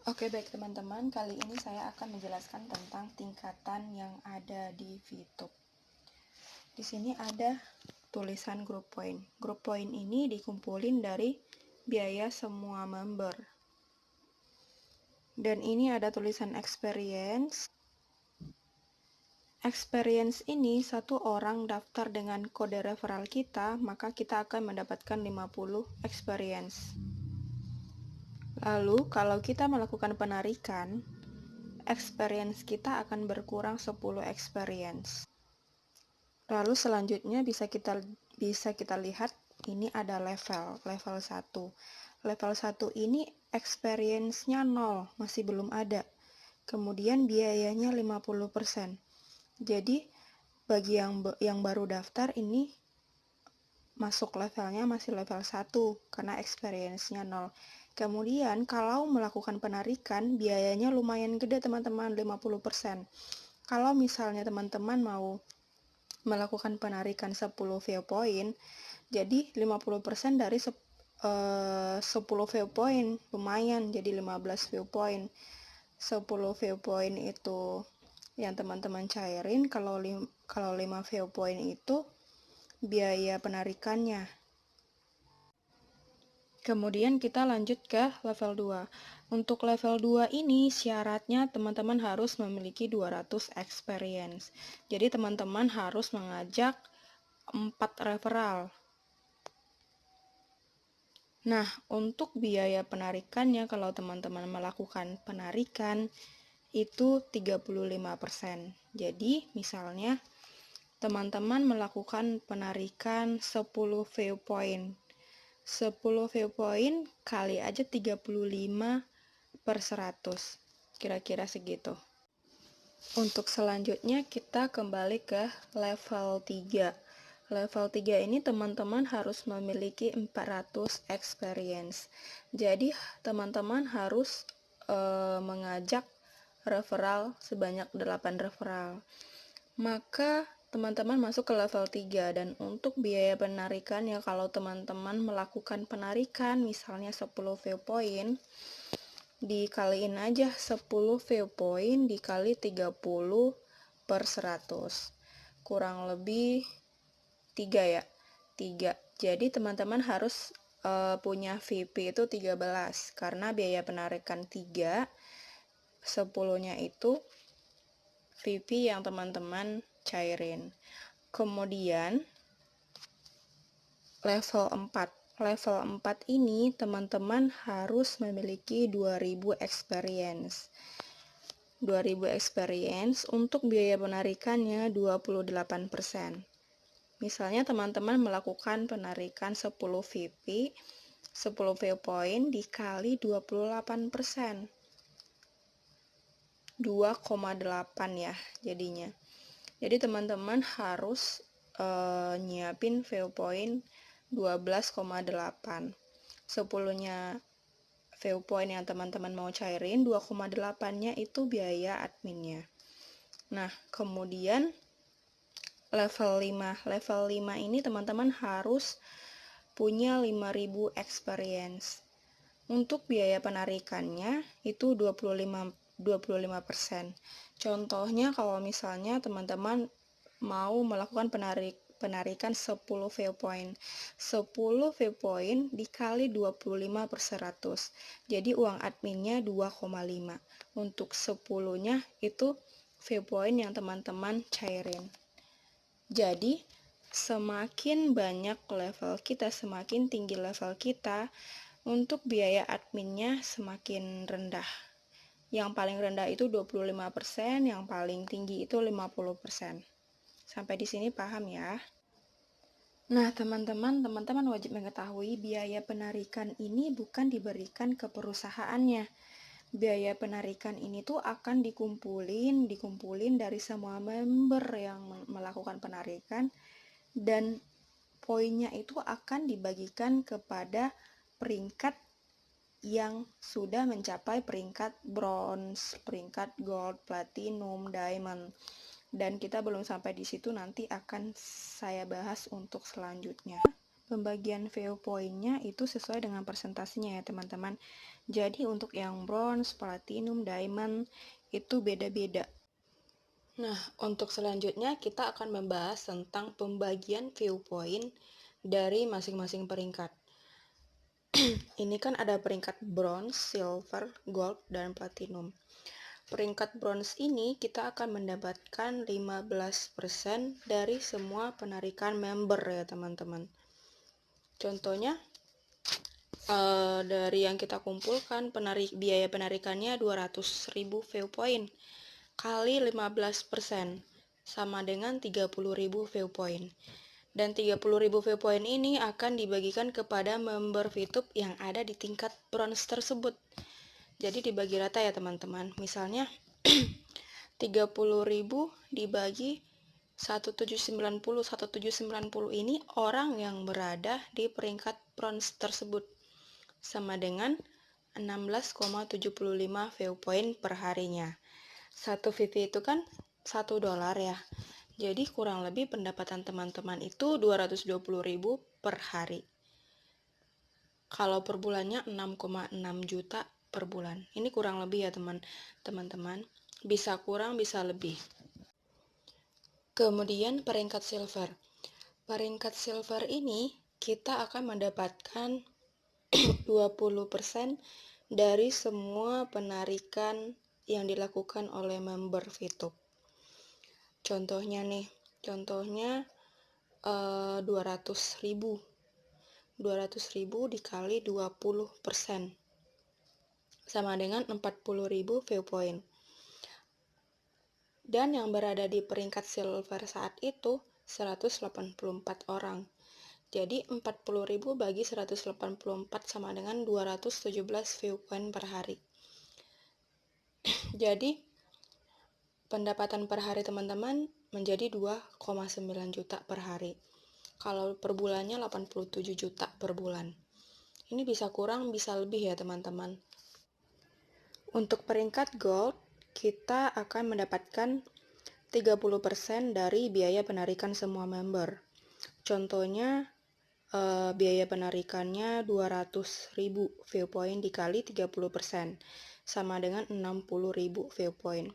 Oke, baik teman-teman, kali ini saya akan menjelaskan tentang tingkatan yang ada di VTube. Di sini ada tulisan group point. Group point ini dikumpulin dari biaya semua member. Dan ini ada tulisan experience. Experience ini satu orang daftar dengan kode referral kita, maka kita akan mendapatkan 50 experience. Lalu, kalau kita melakukan penarikan, experience kita akan berkurang 10 experience. Lalu selanjutnya bisa kita lihat ini ada level 1. Level 1 ini experience-nya 0, masih belum ada. Kemudian biayanya 50%. Jadi bagi yang baru daftar ini masuk levelnya masih level 1 karena experience-nya 0. Kemudian kalau melakukan penarikan biayanya lumayan gede teman-teman, 50%. Kalau misalnya teman-teman mau melakukan penarikan 10 view point, jadi 50% dari 10 view point lumayan, jadi 15 view point. 10 view point itu yang teman-teman cairin, kalau 5 view point itu biaya penarikannya. Kemudian kita lanjut ke level 2. Untuk level 2 ini syaratnya teman-teman harus memiliki 200 experience. Jadi teman-teman harus mengajak 4 referral. Nah, untuk biaya penarikannya kalau teman-teman melakukan penarikan itu 35%. Jadi misalnya teman-teman melakukan penarikan 10 view point. 10 view point kali aja 35/100, kira-kira segitu. Untuk selanjutnya kita kembali ke level 3. Level 3 ini teman-teman harus memiliki 400 experience. Jadi teman-teman harus mengajak referral sebanyak 8 referral. Maka teman-teman masuk ke level 3, dan untuk biaya penarikannya kalau teman-teman melakukan penarikan misalnya 10 view point, dikaliin aja 10 view point dikali 30/100, kurang lebih 3 ya, 3. Jadi teman-teman harus punya VP itu 13 karena biaya penarikan 3, 10-nya itu VP yang teman-teman cairin. Kemudian level 4. Level 4 ini teman-teman harus memiliki 2000 experience. 2000 experience untuk biaya penarikannya 28%. Misalnya teman-teman melakukan penarikan 10 VP, 10 view point dikali 28%. 2,8 ya jadinya. Jadi teman-teman harus nyiapin view point 12,8. 10-nya view point yang teman-teman mau cairin, 2,8-nya itu biaya adminnya. Nah, kemudian level 5. Level 5 ini teman-teman harus punya 5000 experience. Untuk biaya penarikannya itu 25%. Contohnya kalau misalnya teman-teman mau melakukan penarikan 10 view point. 10 view point dikali 25/100. Jadi uang adminnya 2,5. Untuk 10-nya itu view point yang teman-teman cairin. Jadi semakin banyak level kita, semakin tinggi level kita, untuk biaya adminnya semakin rendah. Yang paling rendah itu 25%, yang paling tinggi itu 50%. Sampai di sini paham ya? Nah, teman-teman wajib mengetahui biaya penarikan ini bukan diberikan ke perusahaannya. Biaya penarikan ini tuh akan dikumpulin dari semua member yang melakukan penarikan, dan poinnya itu akan dibagikan kepada peringkat yang sudah mencapai peringkat bronze, peringkat gold, platinum, diamond. Dan kita belum sampai di situ, nanti akan saya bahas untuk selanjutnya. pembagian VO poinnya itu sesuai dengan persentasinya ya teman-teman. Jadi untuk yang bronze, platinum, diamond itu beda-beda. Nah, untuk selanjutnya kita akan membahas tentang pembagian VO point dari masing-masing peringkat. Ini kan ada peringkat bronze, silver, gold, dan platinum. Peringkat bronze ini kita akan mendapatkan 15% dari semua penarikan member ya teman-teman. Contohnya dari yang kita kumpulkan biaya penarikannya 200.000 VO point kali 15% sama dengan 30.000 VO point. Dan 30.000 VO point ini akan dibagikan kepada member VTube yang ada di tingkat bronze tersebut. Jadi dibagi rata ya teman-teman. Misalnya 30.000 dibagi 1790 ini orang yang berada di peringkat bronze tersebut, sama dengan 16,75 VO point per harinya. 1 VV itu kan $1 ya. Jadi kurang lebih pendapatan teman-teman itu 220.000 per hari. Kalau per bulannya 6,6 juta per bulan. Ini kurang lebih ya teman-teman. Bisa kurang, bisa lebih. Kemudian peringkat silver. Peringkat silver ini kita akan mendapatkan 20% dari semua penarikan yang dilakukan oleh member VTube. Contohnya 200.000 dikali 20% sama dengan 40.000 VO point. Dan yang berada di peringkat silver saat itu 184 orang. Jadi 40.000 bagi 184 sama dengan 217 VO point per hari. Jadi pendapatan per hari teman-teman menjadi 2,9 juta per hari. Kalau per bulannya 87 juta per bulan. Ini bisa kurang, bisa lebih ya teman-teman. Untuk peringkat gold, kita akan mendapatkan 30% dari biaya penarikan semua member. Contohnya, biaya penarikannya 200.000 VO point dikali 30%, sama dengan 60.000 VO point.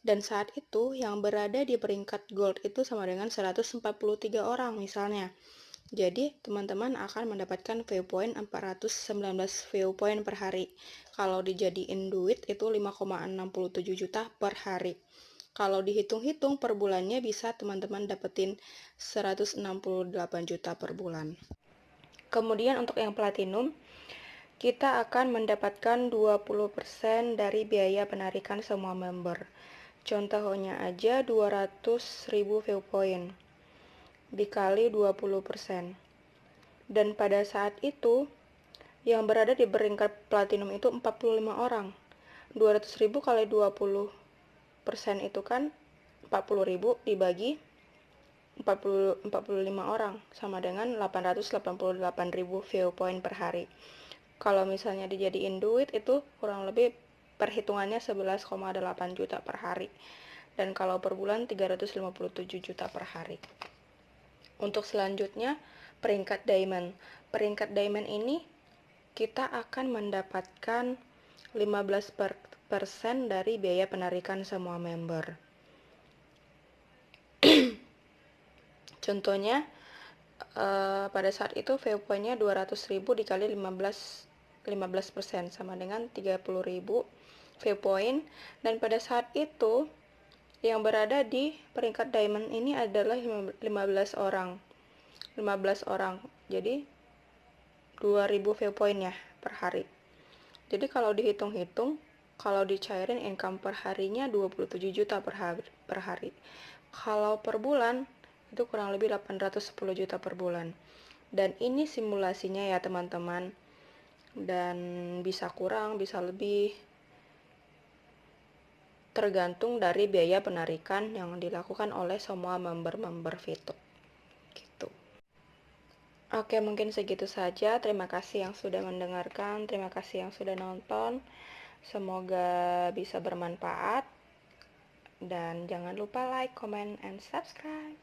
Dan saat itu, yang berada di peringkat gold itu sama dengan 143 orang misalnya. Jadi, teman-teman akan mendapatkan VO point 419 VO point per hari. Kalau dijadiin duit itu 5,67 juta per hari. Kalau dihitung-hitung per bulannya bisa teman-teman dapetin 168 juta per bulan. Kemudian untuk yang platinum, kita akan mendapatkan 20% dari biaya penarikan semua member. Contohnya aja 200.000 VO point dikali 20%. Dan pada saat itu, yang berada di peringkat platinum itu 45 orang. 200.000 kali 20% itu kan 40.000 dibagi 45 orang, sama dengan 888.000 VO point per hari. Kalau misalnya dijadiin duit itu kurang lebih perhitungannya 11,8 juta per hari. Dan kalau per bulan 357 juta per hari. Untuk selanjutnya, peringkat diamond. Peringkat diamond ini kita akan mendapatkan 15% dari biaya penarikan semua member. Contohnya, pada saat itu VO point-nya 200.000 dikali 15% sama dengan 30.000 VO point. Dan pada saat itu yang berada di peringkat diamond ini adalah 15 orang. Jadi 2.000 VO point ya per hari. Jadi kalau dihitung-hitung, kalau dicairin income per harinya 27 juta per hari. Kalau per bulan itu kurang lebih 810 juta per bulan. Dan ini simulasinya ya teman-teman. Dan bisa kurang, bisa lebih, tergantung dari biaya penarikan yang dilakukan oleh semua member-member VTube. Gitu. Oke, mungkin segitu saja. Terima kasih yang sudah mendengarkan, terima kasih yang sudah nonton. Semoga bisa bermanfaat. Dan jangan lupa like, comment, and subscribe.